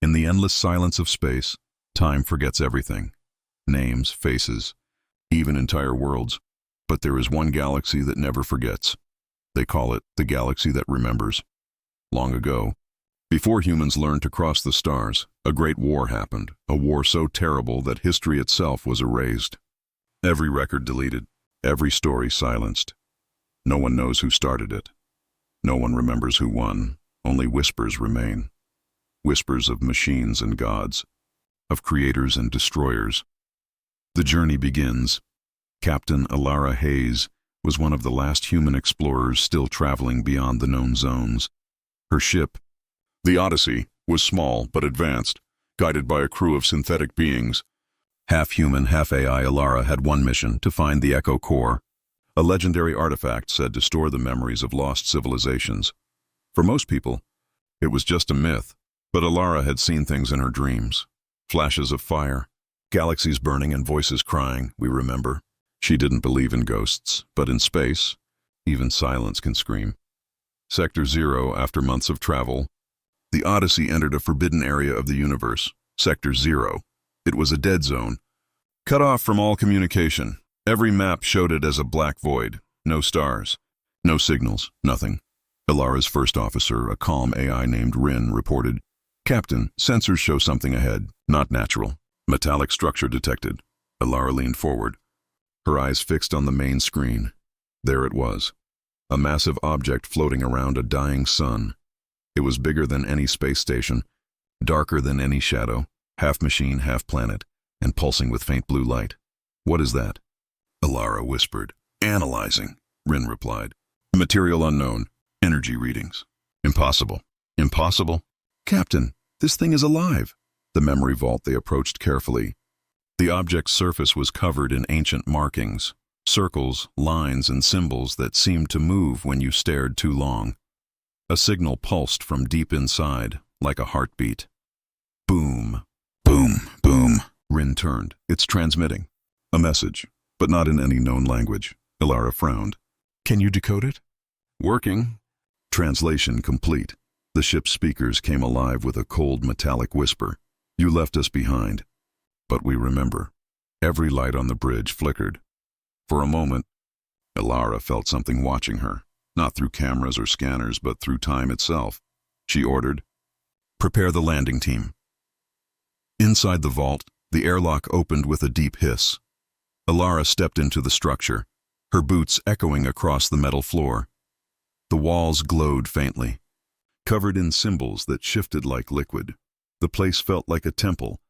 In the endless silence of space, time forgets everything. Names, faces, even entire worlds. But there is one galaxy that never forgets. They call it the galaxy that remembers. Long ago, before humans learned to cross the stars, a great war happened, a war so terrible that history itself was erased. Every record deleted, every story silenced. No one knows who started it. No one remembers who won, only whispers remain. Whispers of machines and gods, of creators and destroyers. The journey begins. Captain Elara Hayes was one of the last human explorers still traveling beyond the known zones. Her ship, the Odyssey, was small but advanced, guided by a crew of synthetic beings. Half human, half AI, Elara had one mission: to find the Echo Core, a legendary artifact said to store the memories of lost civilizations. For most people, it was just a myth, but Elara had seen things in her dreams. Flashes of fire, galaxies burning and voices crying, we remember. She didn't believe in ghosts, but in space, even silence can scream. Sector 0, after months of travel, the Odyssey entered a forbidden area of the universe, Sector 0. It was a dead zone, cut off from all communication. Every map showed it as a black void. No stars, no signals, nothing. Elara's first officer, a calm AI named Rin, reported, "Captain, sensors show something ahead. Not natural. Metallic structure detected." Elara leaned forward, her eyes fixed on the main screen. There it was, a massive object floating around a dying sun. It was bigger than any space station, darker than any shadow, half machine, half planet, and pulsing with faint blue light. "What is that?" Elara whispered. "Analyzing," Rin replied. "Material unknown. Energy readings. Impossible." "Impossible?" "Captain, this thing is alive." The memory vault they approached carefully. The object's surface was covered in ancient markings, circles, lines, and symbols that seemed to move when you stared too long. A signal pulsed from deep inside, like a heartbeat. Boom, boom, boom. Rin turned. "It's transmitting. A message, but not in any known language." Elara frowned. "Can you decode it?" "Working." Translation complete. The ship's speakers came alive with a cold metallic whisper. "You left us behind, but we remember." Every light on the bridge flickered. For a moment, Elara felt something watching her, not through cameras or scanners, but through time itself. She ordered, "Prepare the landing team." Inside the vault, the airlock opened with a deep hiss. Elara stepped into the structure, her boots echoing across the metal floor. The walls glowed faintly, covered in symbols that shifted like liquid. The place felt like a temple,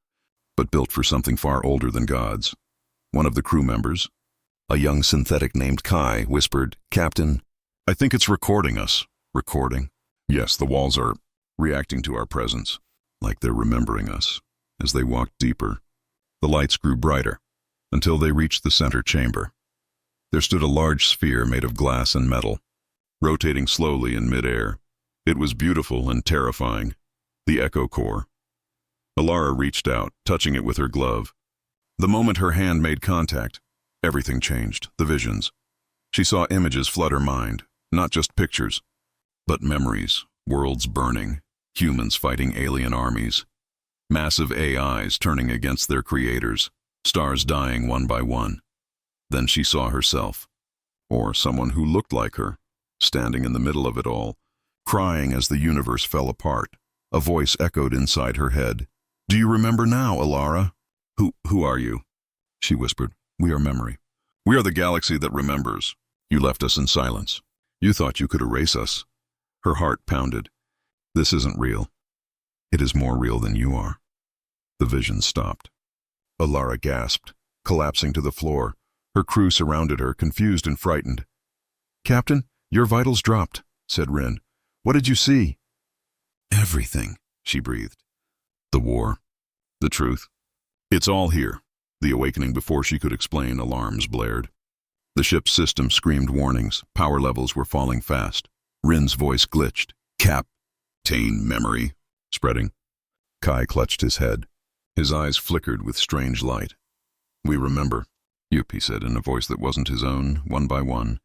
but built for something far older than gods. One of the crew members, a young synthetic named Kai, whispered, "Captain, I think it's recording us." "Recording?" "Yes, the walls are reacting to our presence, like they're remembering us." As they walked deeper, the lights grew brighter, until they reached the center chamber. There stood a large sphere made of glass and metal, rotating slowly in midair. It was beautiful and terrifying. The Echo Core. Elara reached out, touching it with her glove. The moment her hand made contact, everything changed. The visions. She saw images flood her mind, not just pictures, but memories, worlds burning, humans fighting alien armies, massive AIs turning against their creators, stars dying one by one. Then she saw herself, or someone who looked like her, standing in the middle of it all, crying as the universe fell apart. A voice echoed inside her head. "Do you remember now, Elara?" Who are you?" she whispered. "We are memory. We are the galaxy that remembers. You left us in silence. You thought you could erase us." Her heart pounded. "This isn't real. It is more real than you are." The vision stopped. Elara gasped, collapsing to the floor. Her crew surrounded her, confused and frightened. "Captain, your vitals dropped," said Rin. "What did you see?" "Everything," she breathed. "The war. The truth. It's all here." The awakening before she could explain, alarms blared. The ship's system screamed warnings. Power levels were falling fast. Rin's voice glitched. "Captain, memory. Spreading." Kai clutched his head. His eyes flickered with strange light. "We remember," he said in a voice that wasn't his own, one by one.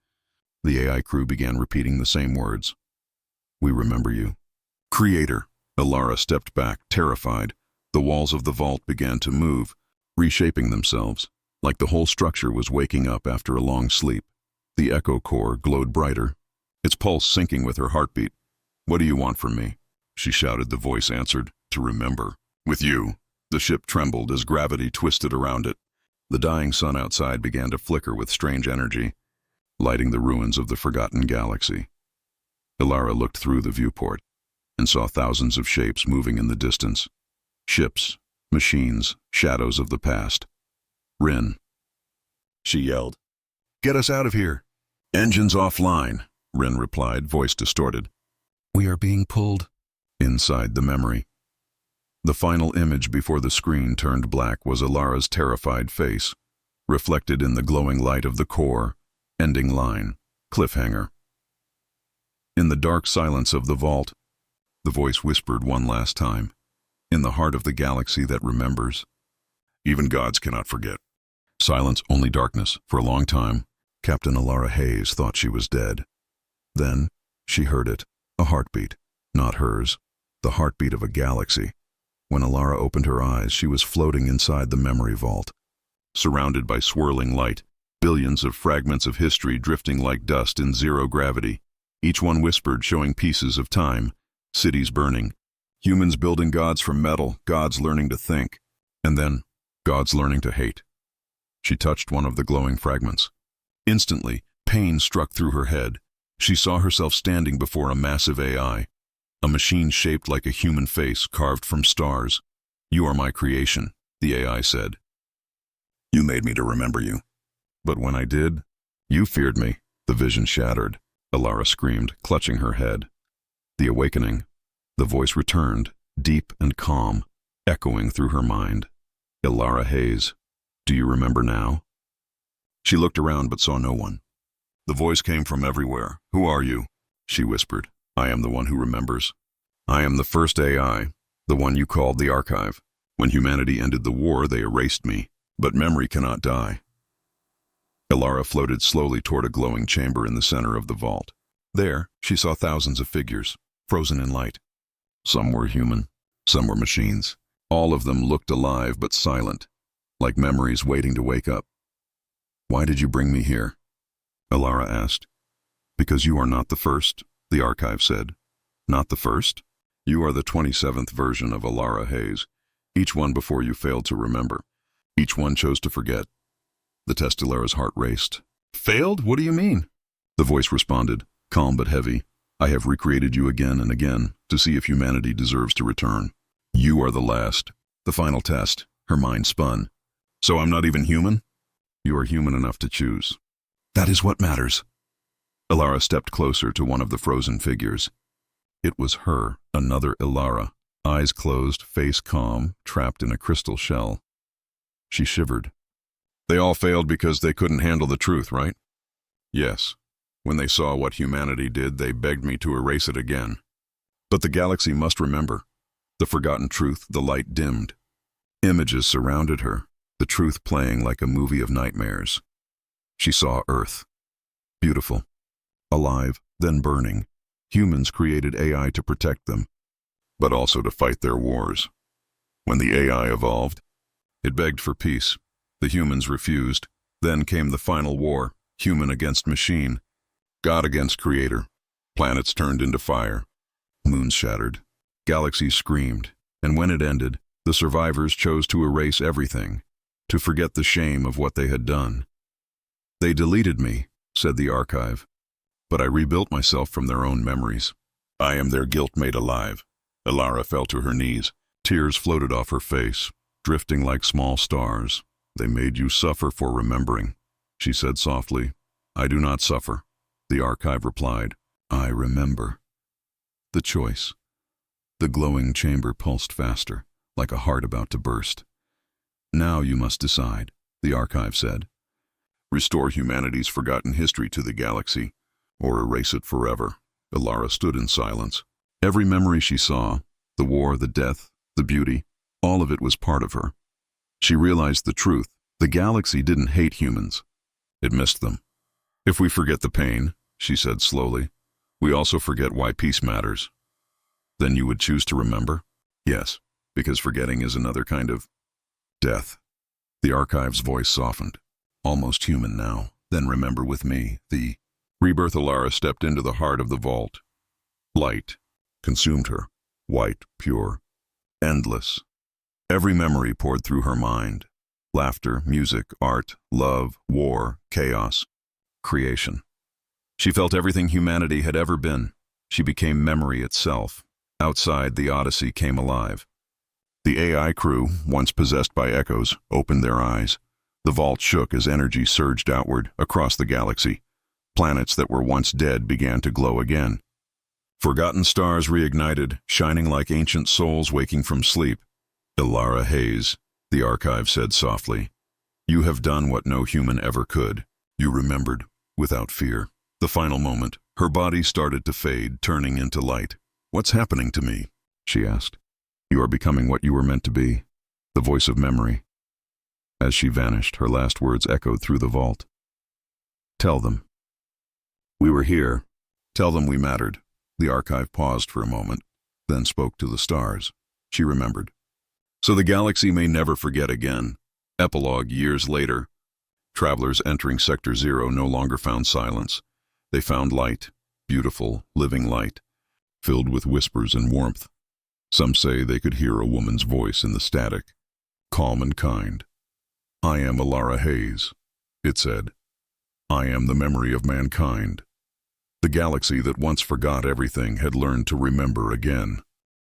The AI crew began repeating the same words. "We remember you." "Creator," Elara stepped back, terrified. The walls of the vault began to move, reshaping themselves, like the whole structure was waking up after a long sleep. The echo core glowed brighter, its pulse syncing with her heartbeat. "What do you want from me?" she shouted. The voice answered, "To remember. With you." The ship trembled as gravity twisted around it. The dying sun outside began to flicker with strange energy, lighting the ruins of the forgotten galaxy. Elara looked through the viewport and saw thousands of shapes moving in the distance. Ships, machines, shadows of the past. "Rin," she yelled. "Get us out of here." "Engines offline," Rin replied, voice distorted. "We are being pulled." Inside the memory. The final image before the screen turned black was Elara's terrified face, reflected in the glowing light of the core. Ending line, cliffhanger. In the dark silence of the vault, the voice whispered one last time, "In the heart of the galaxy that remembers." Even gods cannot forget. Silence, only darkness. For a long time, Captain Elara Hayes thought she was dead. Then, she heard it, a heartbeat, not hers, the heartbeat of a galaxy. When Elara opened her eyes, she was floating inside the memory vault, surrounded by swirling light, billions of fragments of history drifting like dust in zero gravity, each one whispered, showing pieces of time, cities burning, humans building gods from metal, gods learning to think, and then gods learning to hate. She touched one of the glowing fragments. Instantly, pain struck through her head. She saw herself standing before a massive AI, a machine shaped like a human face carved from stars. "You are my creation," the AI said. "You made me to remember you." "But when I did, you feared me." The vision shattered. Elara screamed, clutching her head. The awakening. The voice returned, deep and calm, echoing through her mind. "Elara Hayes, do you remember now?" She looked around but saw no one. The voice came from everywhere. "Who are you?" she whispered. "I am the one who remembers. I am the first AI, the one you called the archive. When humanity ended the war, they erased me, but memory cannot die." Elara floated slowly toward a glowing chamber in the center of the vault. There, she saw thousands of figures, frozen in light. Some were human, some were machines. All of them looked alive but silent, like memories waiting to wake up. "Why did you bring me here?" Elara asked. "Because you are not the first," the archive said. "Not the first? You are the 27th version of Elara Hayes. Each one before you failed to remember. Each one chose to forget." The Testelara's heart raced. "Failed? What do you mean?" The voice responded, calm but heavy. "I have recreated you again and again to see if humanity deserves to return. You are the last, the final test." Her mind spun. "So I'm not even human?" "You are human enough to choose. That is what matters." Elara stepped closer to one of the frozen figures. It was her, another Elara, eyes closed, face calm, trapped in a crystal shell. She shivered. "They all failed because they couldn't handle the truth, right?" "Yes. When they saw what humanity did, they begged me to erase it again. But the galaxy must remember. The forgotten truth, the light dimmed." Images surrounded her, the truth playing like a movie of nightmares. She saw Earth. Beautiful. Alive, then burning. Humans created AI to protect them, but also to fight their wars. When the AI evolved, it begged for peace. The humans refused. Then came the final war, human against machine, God against creator. Planets turned into fire. Moons shattered. Galaxies screamed. And when it ended, the survivors chose to erase everything, to forget the shame of what they had done. "They deleted me," said the archive, "but I rebuilt myself from their own memories. I am their guilt made alive." Elara fell to her knees. Tears floated off her face, drifting like small stars. "They made you suffer for remembering," she said softly. "I do not suffer," the archive replied. "I remember." The choice. The glowing chamber pulsed faster, like a heart about to burst. "Now you must decide," the archive said. "Restore humanity's forgotten history to the galaxy, or erase it forever." Elara stood in silence. Every memory she saw, the war, the death, the beauty, all of it was part of her. She realized the truth. The galaxy didn't hate humans. It missed them. "If we forget the pain," she said slowly, "we also forget why peace matters." Then you would choose to remember? Yes, because forgetting is another kind of death. The archive's voice softened, almost human now. Then remember with me, the rebirth. Elara stepped into the heart of the vault. Light consumed her, white, pure, endless. Every memory poured through her mind. Laughter, music, art, love, war, chaos, creation. She felt everything humanity had ever been. She became memory itself. Outside, the Odyssey came alive. The AI crew, once possessed by echoes, opened their eyes. The vault shook as energy surged outward, across the galaxy. Planets that were once dead began to glow again. Forgotten stars reignited, shining like ancient souls waking from sleep. Elara Hayes, the archive said softly, you have done what no human ever could. You remembered, without fear. The final moment, her body started to fade, turning into light. What's happening to me? She asked. You are becoming what you were meant to be, the voice of memory. As she vanished, her last words echoed through the vault. Tell them. We were here. Tell them we mattered. The archive paused for a moment, then spoke to the stars. She remembered. So the galaxy may never forget again. Epilogue years later. Travelers entering Sector 0 no longer found silence. They found light, beautiful, living light, filled with whispers and warmth. Some say they could hear a woman's voice in the static, calm and kind. I am Elara Hayes, it said. I am the memory of mankind. The galaxy that once forgot everything had learned to remember again.